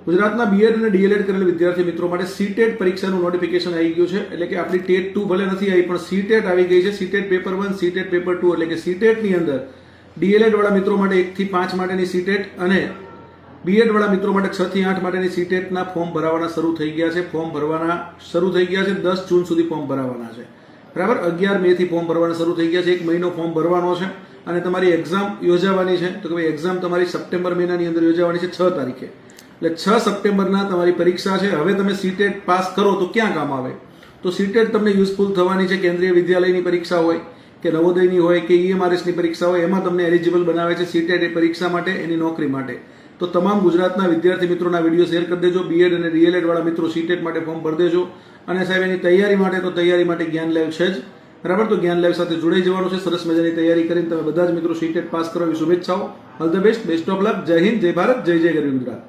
ગુજરાતના બીએડ અને ડીએલએડ કરેલ વિદ્યાર્થી મિત્રો માટે સીટેટ પરીક્ષાનું નોટિફિકેશન આવી ગયું છે. એટલે કે આપણી ટેટ 2 ભલે નથી આવી, પણ સીટેટ આવી ગઈ છે. સીટેટ પેપર 1, સીટેટ પેપર 2, એટલે કે સીટેટની અંદર ડીએલએડ વાળા મિત્રો માટે 1 થી 5 માટેની સીટેટ અને બીએડ વાળા મિત્રો માટે 6 થી 8 માટેની સીટેટના ફોર્મ ભરાવાના શરૂ થઈ ગયા છે. ફોર્મ ભરવાના શરૂ થઈ ગયા છે. 10 જૂન સુધી ફોર્મ ભરાવાના છે. બરાબર. 11 મે થી ફોર્મ ભરવાના શરૂ થઈ ગયા છે. 1 મહિનો ફોર્મ ભરવાનો છે અને તમારી એક્ઝામ યોજાવાની છે. તો કે ભાઈ એક્ઝામ તમારી સપ્ટેમ્બર મહિનાની અંદર યોજાવાની છે 6 તારીખે. એટલે 6 સપ્ટેમ્બરના તમારી પરીક્ષા છે. હવે તમે સીટેટ પાસ કરો તો ક્યાં કામ આવે? તો સીટેટ તમને યુઝફુલ થવાની છે. કેન્દ્રીય વિદ્યાલયની પરીક્ષા હોય કે નવોદયની હોય કે ઈએમઆરએસની પરીક્ષા હોય, એમાં તમને એલિજિબલ બનાવે છે સીટેટ એ પરીક્ષા માટે, એની નોકરી માટે. તો તમામ ગુજરાતના વિદ્યાર્થી મિત્રોના વિડીયો શેર કરી દેજો. બીએડ અને ડીએલએડ વાળા મિત્રો સીટેટ માટે ફોર્મ ભરી દેજો. અને સાહેબ એની તૈયારી માટે જ્ઞાન લાઈવ છે જ. બરાબર. તો જ્ઞાન લાઈવ સાથે જોડાઈ જવાનું છે. સરસ મજાની તૈયારી કરીને તમે બધા જ મિત્રો સીટેટ પાસ કરો એવી શુભેચ્છાઓ. All the best. Best of luck. જય હિન્દ, જય ભારત, જય જય ગરવી ગુજરાત.